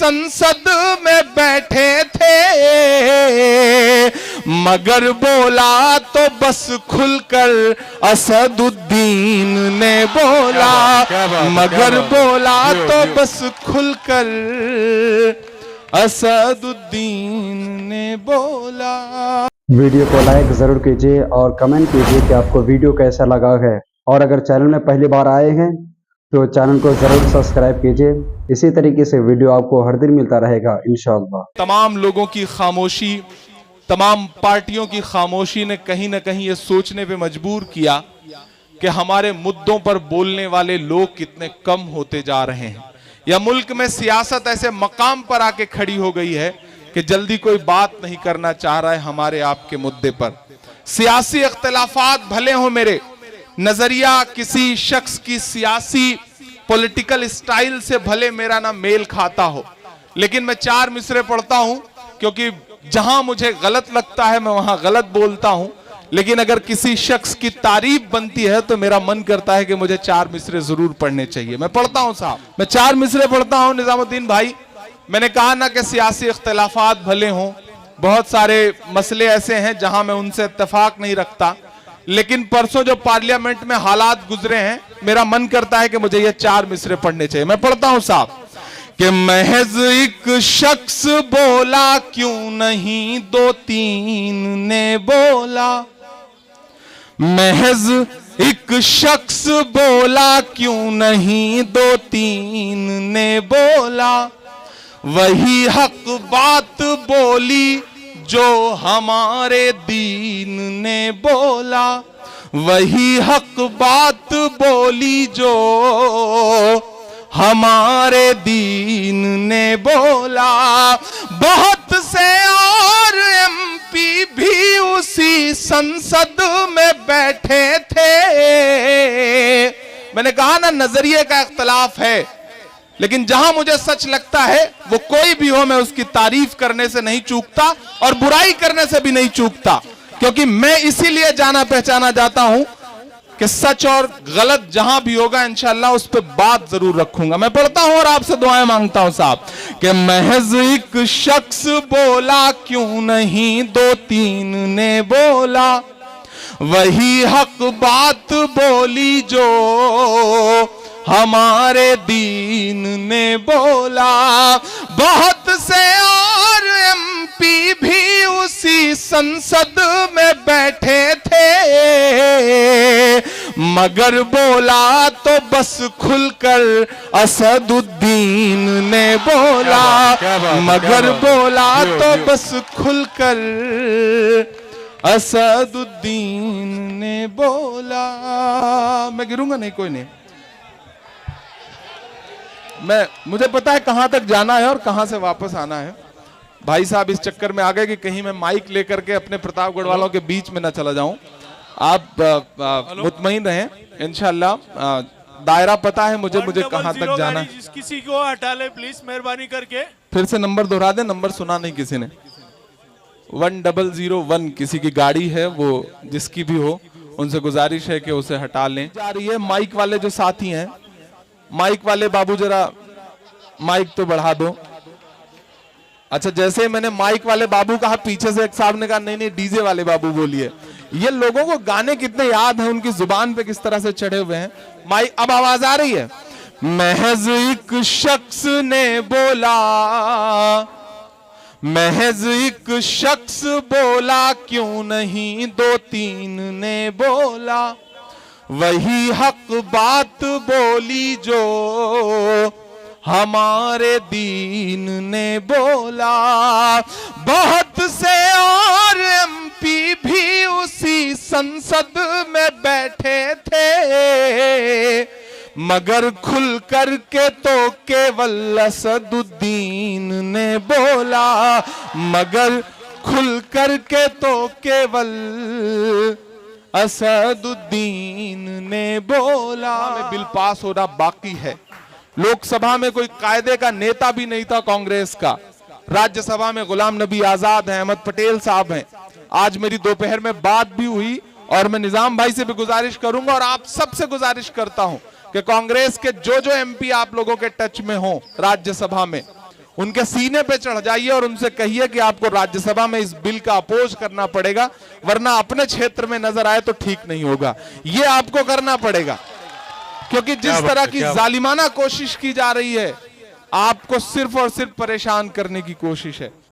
संसद में बैठे थे, मगर बोला तो बस खुलकर असदुद्दीन ने बोला, मगर बोला तो बस खुलकर असदुद्दीन ने बोला। वीडियो को लाइक जरूर कीजिए और कमेंट कीजिए कि आपको वीडियो कैसा लगा है, और अगर चैनल में पहली बार आए हैं तो चैनल को जरूर सब्सक्राइब कीजिए। इसी तरीके से वीडियो आपको हर दिन मिलता रहेगा इंशाअल्लाह। तमाम लोगों की खामोशी, तमाम पार्टियों की खामोशी ने कहीं ना कहीं ये सोचने पे मजबूर किया कि हमारे मुद्दों पर बोलने वाले लोग कितने कम होते जा रहे हैं, या मुल्क में सियासत ऐसे मकाम पर आके खड़ी हो गई है कि जल्दी कोई बात नहीं करना चाह रहा है हमारे आपके मुद्दे पर। सियासी इख्तिलाफात भले हो, मेरे नजरिया किसी शख्स की सियासी पॉलिटिकल स्टाइल से भले मेरा ना मेल खाता हो, लेकिन मैं चार मिसरे पढ़ता हूं क्योंकि जहां मुझे गलत लगता है मैं वहां गलत बोलता हूं। लेकिन अगर किसी शख्स की तारीफ बनती है तो मेरा मन करता है कि मुझे चार मिसरे जरूर पढ़ने चाहिए। मैं पढ़ता हूं साहब, मैं चार मिसरे पढ़ता हूं। निजामुद्दीन भाई, मैंने कहा ना कि सियासी इख्तिलाफात भले हों, बहुत सारे मसले ऐसे हैं जहां मैं उनसे इत्तेफाक नहीं रखता, लेकिन परसों जो पार्लियामेंट में हालात गुजरे हैं, मेरा मन करता है कि मुझे ये चार मिसरे पढ़ने चाहिए। मैं पढ़ता हूं साहब कि महज एक शख्स बोला क्यों नहीं दो तीन ने बोला, महज एक शख्स बोला क्यों नहीं दो तीन ने बोला, वही हक बात बोली जो हमारे दीन ने बोला, वही हक बात बोली जो हमारे दीन ने बोला। बहुत से और एमपी भी उसी संसद में बैठे थे। मैंने कहा ना, नजरिए का इख्तिलाफ है, लेकिन जहां मुझे सच लगता है वो कोई भी हो, मैं उसकी तारीफ करने से नहीं चूकता और बुराई करने से भी नहीं चूकता, क्योंकि मैं इसीलिए जाना पहचाना जाता हूं कि सच और गलत जहां भी होगा इंशाअल्लाह उस पर बात जरूर रखूंगा। मैं पढ़ता हूं और आपसे दुआएं मांगता हूं साहब कि महज एक शख्स बोला क्यों नहीं दो तीन ने बोला, वही हक बात बोली जो हमारे दीन ने बोला। बहुत से और एमपी भी उसी संसद में बैठे थे, मगर बोला तो बस खुलकर असदुद्दीन ने बोला, मगर बोला तो बस खुलकर असदुद्दीन ने बोला। मैं गिरूंगा नहीं, कोई नहीं, मुझे पता है कहां तक जाना है और कहां से वापस आना है। भाई साहब इस चक्कर में आ गए कि कहीं मैं माइक लेकर के अपने प्रतापगढ़ वालों के बीच में ना चला जाऊं। आप मुतमईन रहें, इंशाअल्लाह दायरा पता है मुझे कहां तक जाना है। किसी को हटा ले प्लीज, मेहरबानी करके। फिर से नंबर दोहरा दे, नंबर सुना नहीं किसी ने। 1001 किसी की गाड़ी है, वो जिसकी भी हो, उनसे गुजारिश है कि उसे हटा लें। जा रही है माइक वाले जो साथी हैं, माइक वाले बाबू जरा माइक तो बढ़ा दो। अच्छा, जैसे ही मैंने माइक वाले बाबू कहा, पीछे से एक साहब ने कहा नहीं नहीं डीजे वाले बाबू बोलिए। ये लोगों को गाने कितने याद हैं, उनकी जुबान पे किस तरह से चढ़े हुए हैं। माइक, अब आवाज आ रही है। महज एक शख्स ने बोला, महज एक शख्स बोला क्यों नहीं दो तीन ने बोला, वही हक बात बोली जो हमारे दीन ने बोला। बहुत से और एमपी भी उसी संसद में बैठे थे, मगर खुल कर के तो केवल असदुद्दीन ने बोला, मगर खुल कर के तो केवल असदुद्दीन ने बोला। बिल पास होना बाकी है। लोकसभा में कोई कायदे का नेता भी नहीं था कांग्रेस का। राज्यसभा में गुलाम नबी आजाद हैं, अहमद पटेल साहब हैं। आज मेरी दोपहर में बात भी हुई और मैं निजाम भाई से भी गुजारिश करूंगा और आप सबसे गुजारिश करता हूं कि कांग्रेस के जो एमपी आप लोगों के टच में हो राज्यसभा में, उनके सीने पे चढ़ जाइए और उनसे कहिए कि आपको राज्यसभा में इस बिल का अपोज करना पड़ेगा, वरना अपने क्षेत्र में नजर आए तो ठीक नहीं होगा। ये आपको करना पड़ेगा, क्योंकि जिस तरह की जालिमाना कोशिश की जा रही है, आपको सिर्फ और सिर्फ परेशान करने की कोशिश है।